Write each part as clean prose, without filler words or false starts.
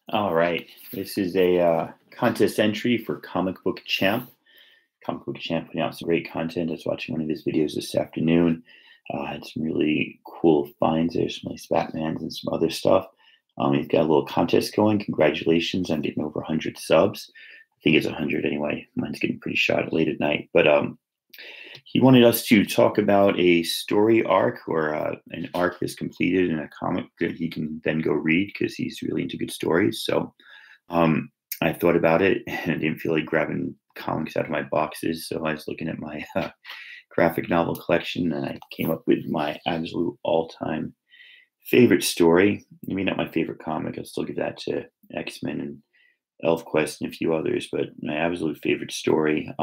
All right. This is a contest entry for Comic Book Champ. Comic Book Champ putting out some great content. I was watching one of his videos this afternoon. Had some really cool finds. There's some nice Batmans and some other stuff. He's got a little contest going. Congratulations on getting over 100 subs. I think it's 100 anyway. Mine's getting pretty shot late at night. But he wanted us to talk about a story arc or an arc that's completed in a comic that he can then go read because he's really into good stories. So I thought about it and I didn't feel like grabbing comics out of my boxes. So I was looking at my graphic novel collection and I came up with my absolute all time favorite story. I mean, not my favorite comic. I'll still give that to X-Men and ElfQuest and a few others, but my absolute favorite story.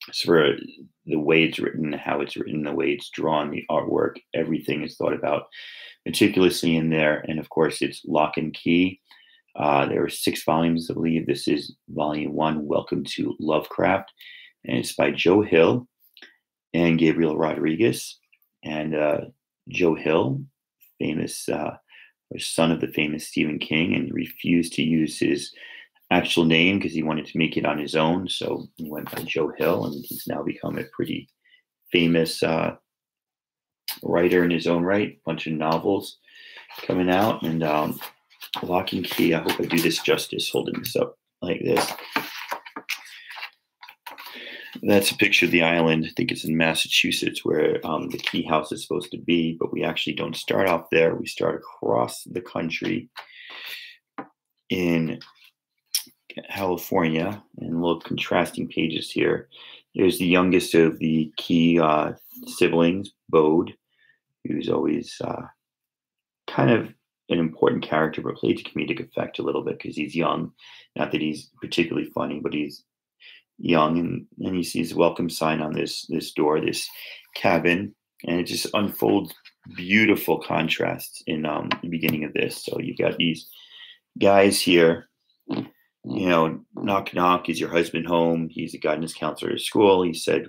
It's for the way it's written, how it's written, the way it's drawn, the artwork, everything is thought about meticulously in there. And of course, it's Lock and Key. There are 6 volumes, I believe. This is volume 1, Welcome to Lovecraft. And it's by Joe Hill and Gabriel Rodriguez. And Joe Hill, famous, or son of the famous Stephen King, and he refused to use his actual name because he wanted to make it on his own. So he went by Joe Hill, and he's now become a pretty famous writer in his own right. A bunch of novels coming out, and Lock and Key. I hope I do this justice holding this up like this. That's a picture of the island. I think it's in Massachusetts where the Key House is supposed to be, but we actually don't start off there. We start across the country in California, and little contrasting pages here. Here's the youngest of the Key siblings, Bode, who's always kind of an important character, but played to comedic effect a little bit because he's young. Not that he's particularly funny, but he's young, and he sees a welcome sign on this door, this cabin, and it just unfolds beautiful contrasts in the beginning of this. So you've got these guys here. Knock, knock, is your husband home? He's a guidance counselor at school. He said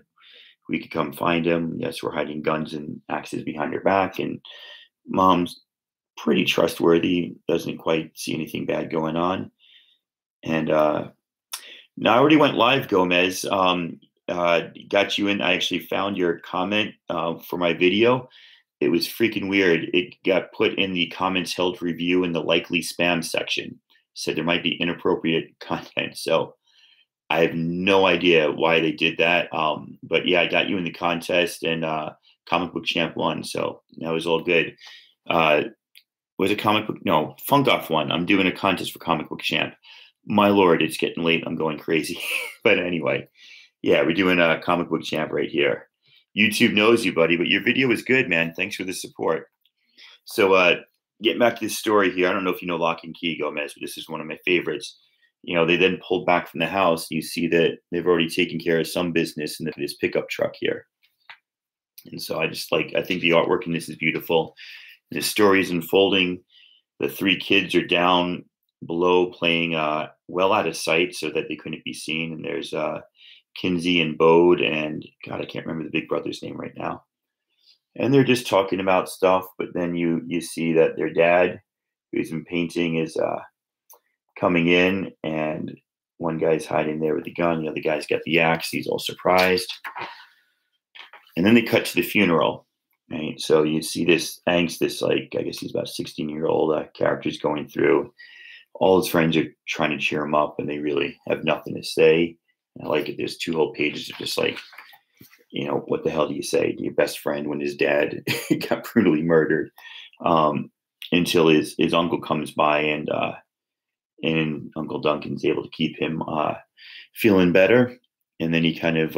we could come find him. Yes, we're hiding guns and axes behind her back. And mom's pretty trustworthy, doesn't quite see anything bad going on. And now I already went live, Gomez. Got you in. I actually found your comment for my video. It was freaking weird. It got put in the comments held review in the likely spam section. Said there might be inappropriate content. So I have no idea why they did that. But yeah, I got you in the contest, and Comic Book Champ won. So that was all good. Was it Comic Book? No, Funk Off won. I'm doing a contest for Comic Book Champ. My Lord, it's getting late. I'm going crazy. But anyway, yeah, we're doing a Comic Book Champ right here. YouTube knows you, buddy, but your video was good, man. Thanks for the support. So getting back to this story here, I don't know if you know Lock and Key, Gomez, but this is one of my favorites. They then pulled back from the house. You see that they've already taken care of some business in this pickup truck here. And so I think the artwork in this is beautiful. The story is unfolding. The 3 kids are down below playing well out of sight so that they couldn't be seen. And there's Kinsey and Bode, and God, I can't remember the big brother's name right now. And they're just talking about stuff, but then you see that their dad, who's been painting, is coming in, and one guy's hiding there with the gun, the other guy's got the axe. He's all surprised. And then they cut to the funeral, right? So you see this angst, I guess he's about 16-year-old character's going through. All his friends are trying to cheer him up, and they really have nothing to say. And I like it. There's 2 whole pages of just what the hell do you say to your best friend when his dad got brutally murdered? Until his uncle comes by, and Uncle Duncan's able to keep him feeling better. And then he kind of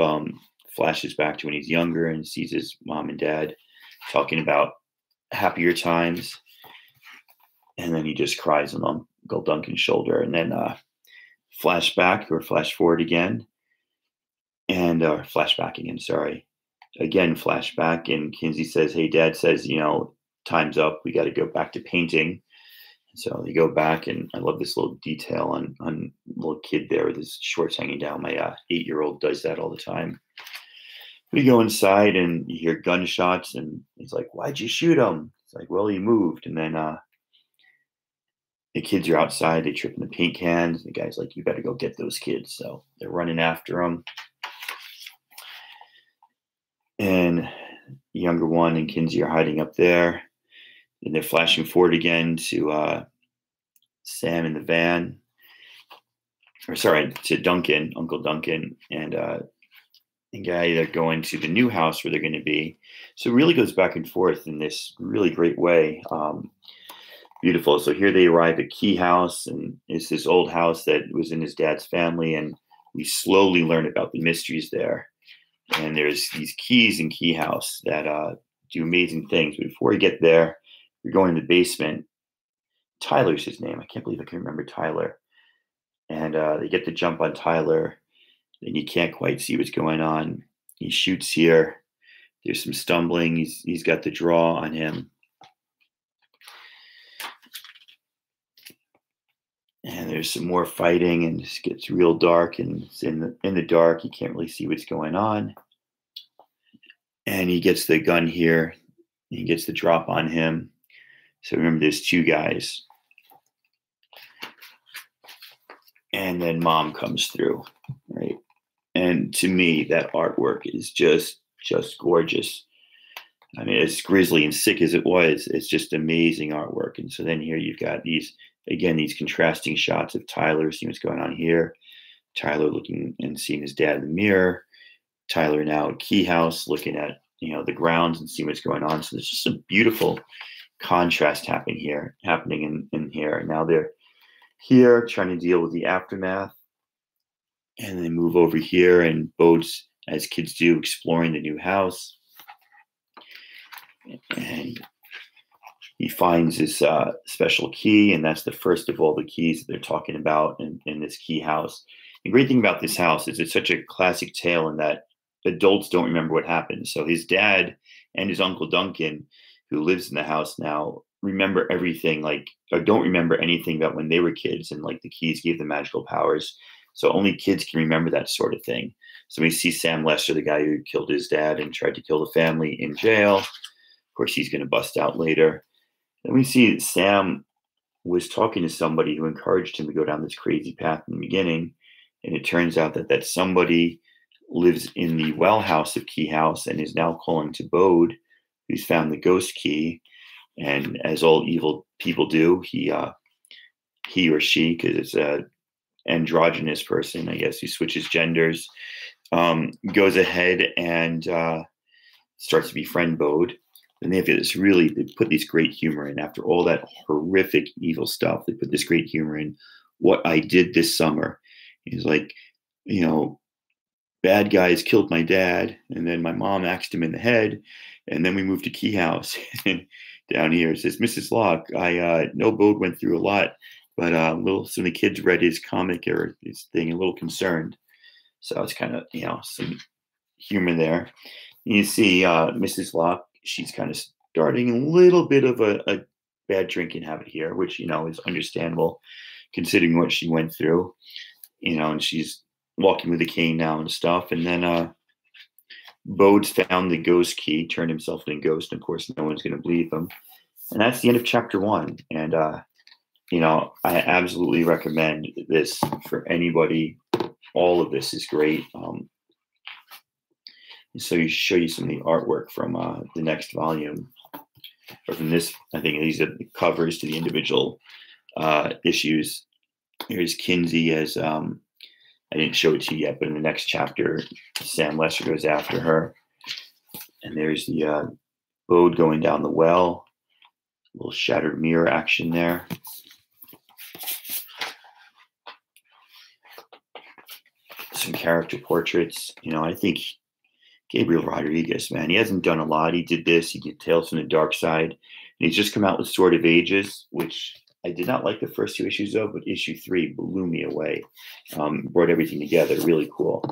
flashes back to when he's younger and sees his mom and dad talking about happier times. And then he just cries on Uncle Duncan's shoulder, and then flash forward again. And flashback again, sorry. Again, flashback, and Kinsey says, hey, Dad says, time's up. We got to go back to painting. And so they go back, and I love this little detail on little kid there with his shorts hanging down. My 8-year-old does that all the time. We go inside, and you hear gunshots, and he's like, why'd you shoot him? It's like, well, he moved. And then The kids are outside. They trip in the paint cans. The guy's like, "You better go get those kids." So they're running after him. And the younger one and Kinsey are hiding up there. And they're flashing forward again to Sam in the van. Or sorry, to Duncan, Uncle Duncan, and Guy. They're going to the new house where they're going to be. So it really goes back and forth in this really great way. Beautiful. So here they arrive at Key House, and it's this old house that was in his dad's family, and we slowly learn about the mysteries there. And there's these keys in Key House that do amazing things. But before we get there, we're going to the basement. Tyler's his name. I can't believe I can remember Tyler. And they get the jump on Tyler, and you can't quite see what's going on. He shoots here. There's some stumbling. He's got the draw on him. And there's some more fighting, and it gets real dark, and it's in the dark. You can't really see what's going on. And he gets the gun here. He gets the drop on him. So remember, there's two guys. And then Mom comes through, right? And to me, that artwork is just gorgeous. I mean, as grisly and sick as it was, it's just amazing artwork. And so then here you've got these contrasting shots of Tyler, seeing what's going on here. Tyler looking and seeing his dad in the mirror. Tyler now at Key House looking at, the grounds and seeing what's going on. So there's just a beautiful contrast happening here. In here. Now they're here trying to deal with the aftermath. And they move over here, and Bode's, as kids do, exploring the new house. And he finds this special key, and that's the first of all the keys that they're talking about in this Key House. The great thing about this house is it's such a classic tale in that adults don't remember what happened. So his dad and his Uncle Duncan, who lives in the house now, remember everything, or don't remember anything about when they were kids, and the keys gave them magical powers. So only kids can remember that sort of thing. So we see Sam Lester, the guy who killed his dad and tried to kill the family, in jail. Of course, he's going to bust out later. Then we see that Sam was talking to somebody who encouraged him to go down this crazy path in the beginning. And it turns out that somebody lives in the well house of Key House and is now calling to Bode, who's found the ghost key. And as all evil people do, he or she, because it's a androgynous person, I guess, who switches genders, goes ahead and starts to befriend Bode. And they put this great humor in. After all that horrific evil stuff, they put this great humor in. What I did this summer is bad guys killed my dad, and then my mom axed him in the head, and then we moved to Key House. And down here it says, Mrs. Locke, I know Bode went through a lot, but some of the kids read his comic or his thing, a little concerned. So it's kind of, some humor there. You see Mrs. Locke, she's kind of starting a little bit of a bad drinking habit here, which, is understandable considering what she went through, and she's walking with a cane now and stuff. And then Bode's found the ghost key, turned himself into a ghost. And of course, no one's going to believe him. And that's the end of chapter 1. And, I absolutely recommend this for anybody. All of this is great. So you show you some of the artwork from the next volume, or from this. I think these are the covers to the individual issues. Here's Kinsey as I didn't show it to you yet, but in the next chapter, Sam Lester goes after her, and there's the Bode going down the well. A little shattered mirror action there. Some character portraits. I think Gabriel Rodriguez, man, he hasn't done a lot. He did this. He did Tales from the Dark Side. And he's just come out with Sword of Ages, which I did not like the first 2 issues of, but issue 3 blew me away. Brought everything together. Really cool.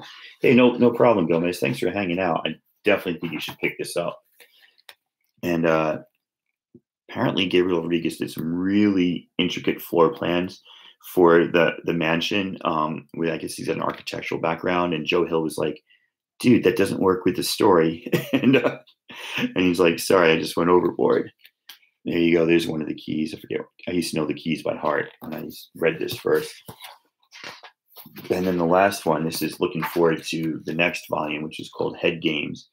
Hey, no problem, Gomez. Thanks for hanging out. I definitely think you should pick this up. And apparently Gabriel Rodriguez did some really intricate floor plans for the mansion. Where I guess he's got an architectural background, and Joe Hill was like, dude, that doesn't work with the story. And he's like, sorry, I just went overboard. There you go. There's one of the keys. I forget. I used to know the keys by heart when I read this first. And then the last one, this is looking forward to the next volume, which is called Head Games.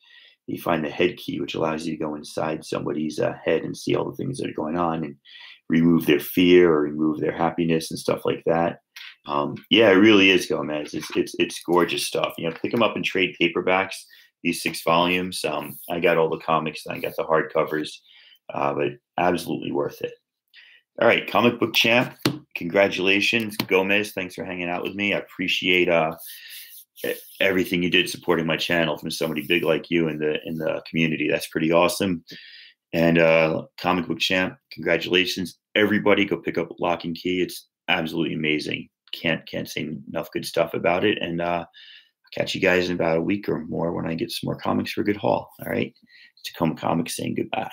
You find the head key, which allows you to go inside somebody's head and see all the things that are going on and remove their fear or remove their happiness and stuff like that. Yeah, it really is, Gomez. It's gorgeous stuff. Pick them up in trade paperbacks. These 6 volumes. I got all the comics and I got the hardcovers, but absolutely worth it. All right, Comic Book Champ. Congratulations, Gomez. Thanks for hanging out with me. I appreciate everything you did supporting my channel from somebody big like you in the community. That's pretty awesome. And Comic Book Champ, congratulations. Everybody go pick up Lock and Key. It's absolutely amazing. Can't say enough good stuff about it. And I'll catch you guys in about a week or more when I get some more comics for a good haul. All right. Tacoma Comics saying goodbye.